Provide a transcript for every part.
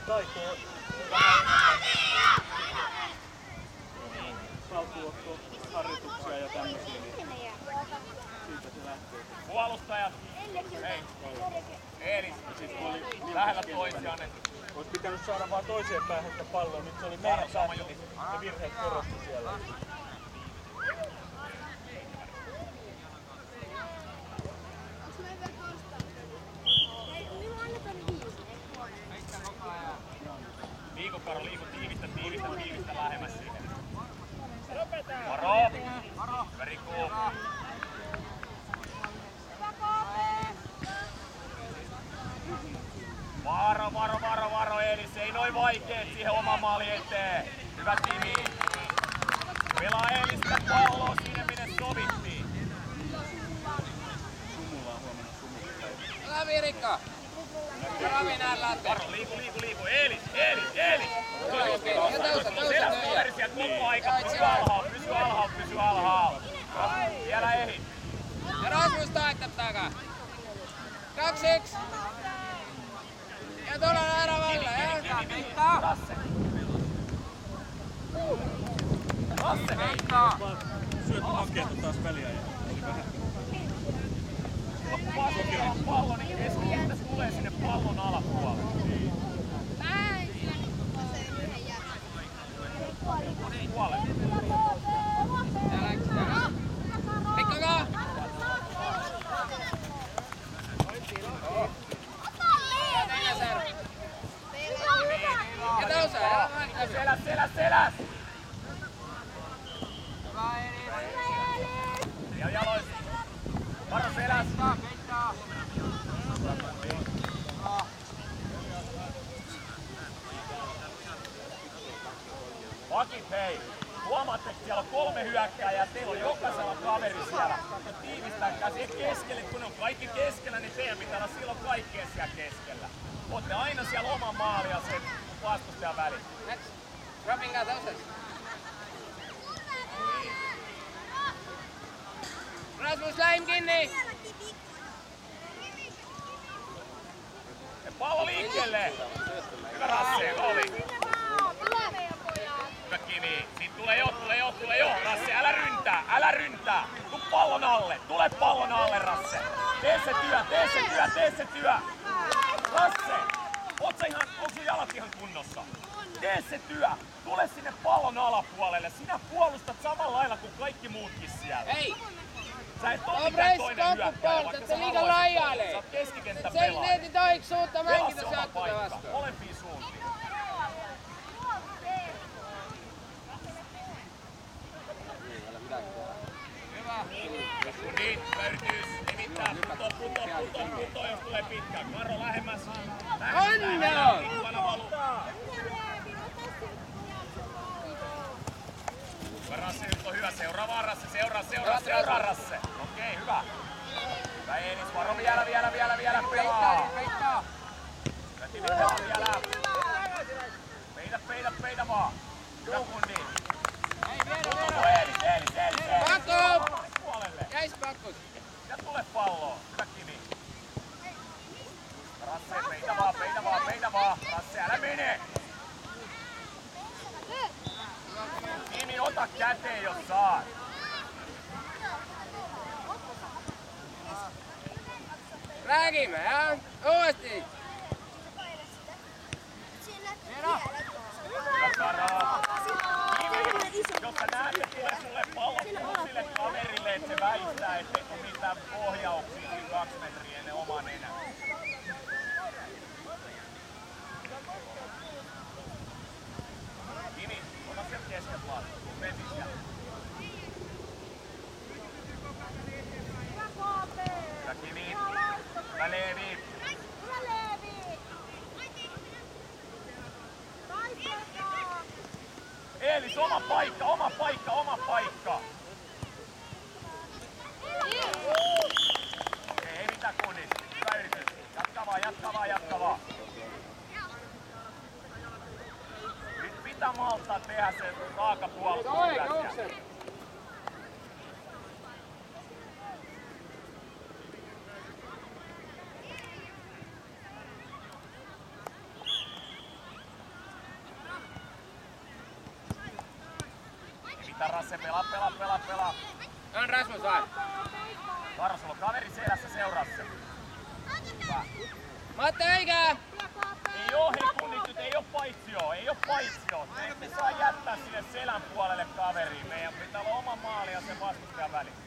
taitoa. Saltuottoharjoituksia ja tämmösiä, niin siitä se lähtee. Puolustajat! Hei! Eelis! Lähellä toisiaan. Ois pitänyt saada vaan toiseen päähän sitä palloa. Nyt se oli meidän päässä, niin ne virheet korosti siellä. Liiku Karo, liiku tiivistä lähemmäs siihen. Varo! Very cool. Varo Eelis, ei noin vaikeet siihen oman maali eteen. Hyvä Timi. Pelaa Eelis sitä palloa siinä minne sovittiin. Sumulla on huomenna sumulla. Älä Virikka! Varo, liiku. Eelis! Seläs kaveri sieltä koko aika. Pysy alhaalla. Vielä ehi. Ja Rasmus taittaa takaa. 2-1. Ja tuolla nähdään välillä, ja? Rasse heittaa. Syöt makeeta taas väliä ja vähän. Pallo, niin keskikentäs tulee sinne pallon alapuolelle. Puolelle. Pikkakaa! Ja tausää, Seläs! Ja jalois. Varo seläs. Pakit hei. Huomaatte, että siellä on 3 hyökkääjää, teillä on jokaisella kaveri siellä. Ja tiivistääkää siihen keskelle, kun ne on kaikki keskellä, niin teidän pitää olla silloin kaikkea siellä keskellä. Ootte aina siellä oman maali ja sen vastustajan väliin. Droppingaa tausas. Rasmus läim kiinni! Ja pallo liikkeelle! Hyvä Rasse, oli! Hyvä Kimi, siitä tulee jo! Rasse, älä ryntää! Tuu pallon alle, tule pallon alle Rasse! Tee se työ! Rasse! Onko sun jalat ihan kunnossa? Tee se työ! Tule sinne pallon alapuolelle! Sinä puolustat samalla lailla kuin kaikki muutkin siellä! Hei! Sä et oo mikään toinen hyökkääjä, vaikka sä haluaisit. Sä oot keskikenttä pelaaja. Neiti toiksi suutta Pelaa mäkin se tässä oma paikka, vastaan. molempiin suuntiin. Niin, pöyrytys, nimittää, puto, jos tulee pitkään. Karo lähemmäs. Anna! Tikkana valu. Rasse nyt on hyvä, seuraa Rasse, seuraa Rasse. Okei, hyvä. Hyvä Eelis, varo vielä pelaa. Hyvä Timi pelaa vielä. Peitä vaan. Hyvä kundi. Eelis. Pakko! Puolelle. Jäis pakkos. Ja tule palloon. Hyvä Kimi. Rasse, peitä vaan. Rasse, älä mene. Kimi, ota käteen jos saat. Rääkimä, ja? Uudesti! Jos sä näet, että tulee sulle pallo sille kaverille, että se väistää, ettei tuu mitään ohjauksia 2 metriä ennen omaa nenää. Kimi, ota sieltä keskeltä vaan. Mene sieltä. Hyvä Kimi. Hyvä Leevi. Eelis, oma paikka! Okei, ei mitään kunnista. Hyvä yritys. Jatka vaan. Nyt pitää malttaa tehdä se raaka puolustus. Yritä Rasse, pelaa. On Rasmus vai? Karo, sulla on kaveri selässä, seuraa se. Hyvä. Matti eikä! Ei oo hekunnit nyt, ei oo paitsio. Me emme saa jättää sille selän puolelle kaveriin. Meidän pitää olla oma maali ja sen vastustajan välissä.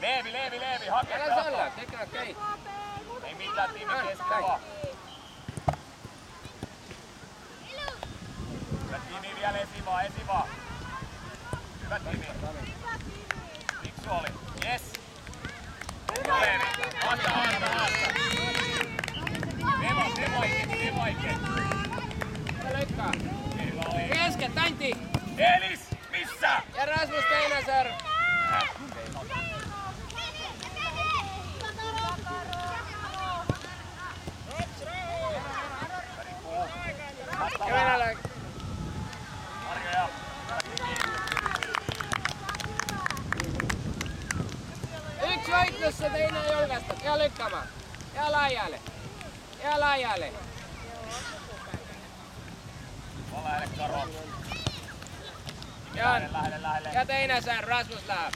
Leevi, hake Älä pelata. salla, tekee okei. Ei mitään tiimi keskellä vaan. Hyvä tiimi vielä esivaa. Hyvä tiimi. Fiksu oli. Yes. Leevi. Haasta. Tee oikein. Älä leikkaa. Meillä oli. Kesken, Tainti! Elis, missä? Ja Rasmus Teinäsör! Venäjä. Marjoja. Yksi vaihtoehto se Teinä julkaista. Ja lykkäämään. Ja laajalle. Lähelle Karo. Lähelle. Ja Teinäsör, Rasmus lähe.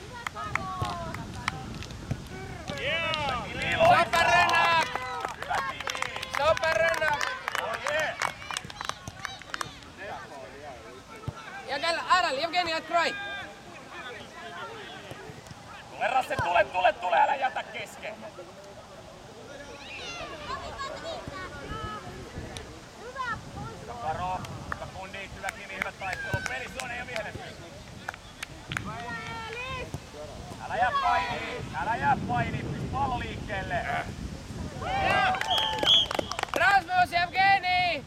Superrunner! Hyvä tiimi. Superrunner! Oh yeah. Ja Adel, Evgeni, открой! Tule Rasse, tule, älä jätä kesken. Hyvä Karo, hyvä kundi, hyvä Kimi, hyvä taistelu. Pelissä ei oo vielä. Älä jää painiin, pysty pallo liikkeelle. Rasmus, Evgeni!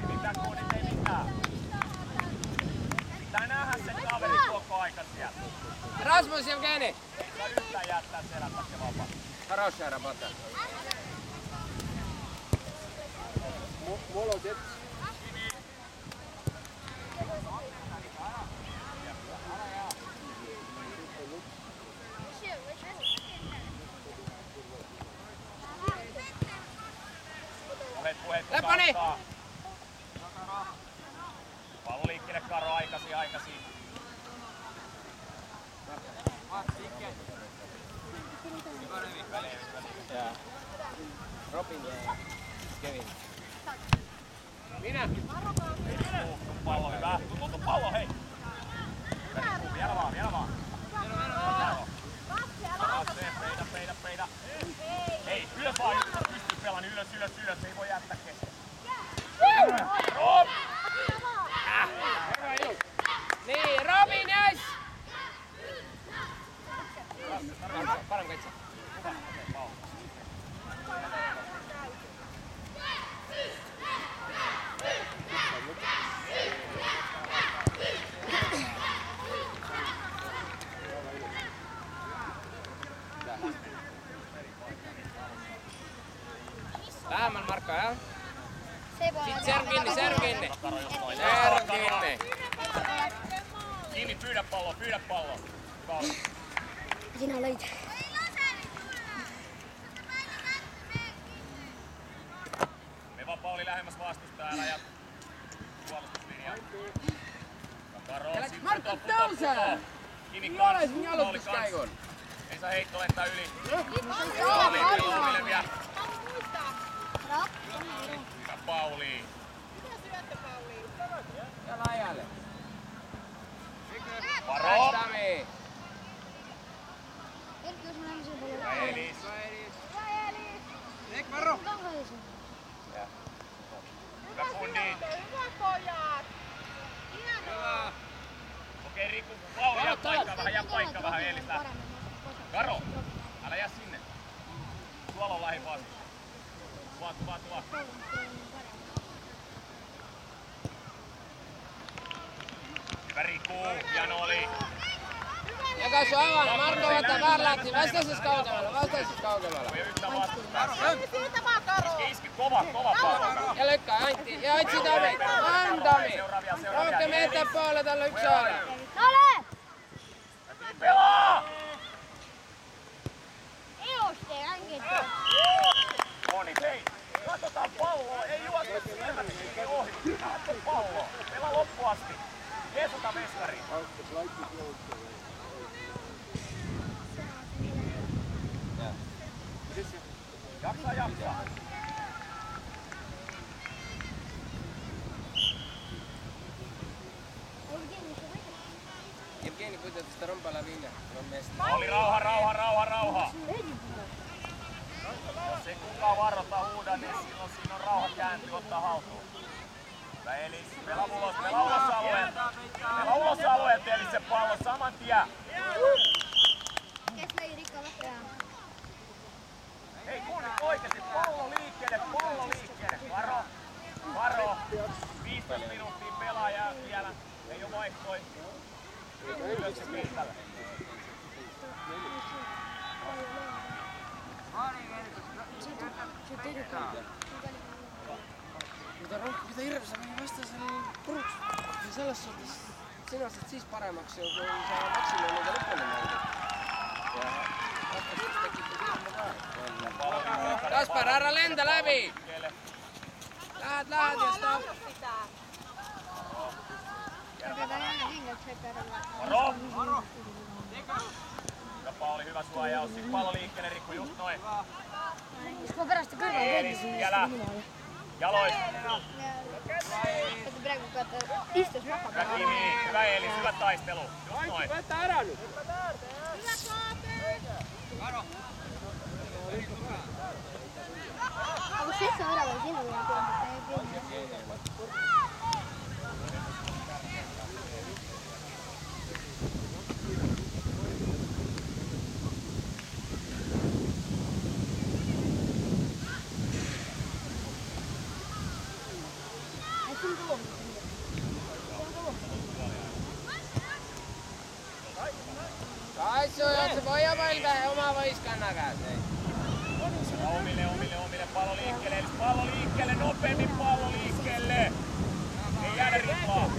Mitään kunnit, ei mitään. Pitää nähdä sen kaveri koko aika sieltä. Rasmus, Evgeni! Ei saa yhtään jättää selän takia vapaa. Хорошая работа. Молодец. Puheet Leppäni! Pallo liikkeelle Karo aikasi. Robin ja Kevin. Minä? Pallo hyvä. Tuntuu pallo, hei. Vielä vaan. Peitä. Hei, ylös vaan, jos pystyy pelaamaan. Ylös. Ei voi jättää kesken. Rob! Niin, Robin, yes! Parem kaitse. Lähemmäl Markka, jah? Sit serv kinni. Kimi, pyydä pallo. Hyvä oli. Sinä olit. Me vapaa oli lähemmäs vastustaa, älä jää puolustuslinjaa. Karo, Markka, nousee! Kimi Juoles kans, aloituskäikon. Ei saa heitto lentää yli. Pauli. Vielä. Hyvä Pauli. Ja laajalle. Varo! Tami. Hyvä Elis. Hyvä Fundi. Okei, Riku. Pauli, jää paikkaa vähän. Elis lähtee. Karo, älä jää sinne. Tuolla on lähin vastus. Tuo. Hyvä Riku, hieno oli. Ja katso aivan, Marko vetää väärlähti. Vastaisessa kaugemalla. Voi yhtään vastustaa. Iski kova pallo. Ja lykkää, Antti. Ja Antti Tami. Antami. Rohke meitä puolella tällä yksi saada. Pelaa! Eos te nyt hei! Katsotaan palloa, ei juosta silmät ohi. Katso palloa. Meillä loppu asti. Jeesota mestari. Jaksa. Evgeni pyytää tästä rompalla viinaa. On mestari. Oli rauha. Jos ei kukaan varrota huuda, niin silloin siinä on rauha kääntyy ottaa haltuun. Hyvä Elis, pelaa ulos alueelta, eli se pallo saman tien. Hei kun oikeesti, pallo liikkeelle. Varo. 15 minuuttia pelaa vielä. Ei oo vaihtoi. Ylös se kentälle. Mutta Ronkki pitää hirveästi mennä vastaiselle puruksi. Ja sellaisessa sinä olet siis paremmaksi, kun saa maksimoida niitä loppuun. Kaspar, ära lenda läbi! Lähet ja stop! Varo! Oli hyvä suojaus, sit pallo liikkeelle, Rikku, just noin. Ma pärast kõrval Eelis vielä. Jalois. praegu istus maha. Hyvä Kimi, hyvä Eelis, hyvä taistelu. Just noin. Võta ära nüüd! Aga kus see ära või sinu ja Kaisu, jos se voi availta oma voiskanna käy. Omille, pallo liikkeelle, nopeammin pallo liikkeelle. Ei jäädä rippaa.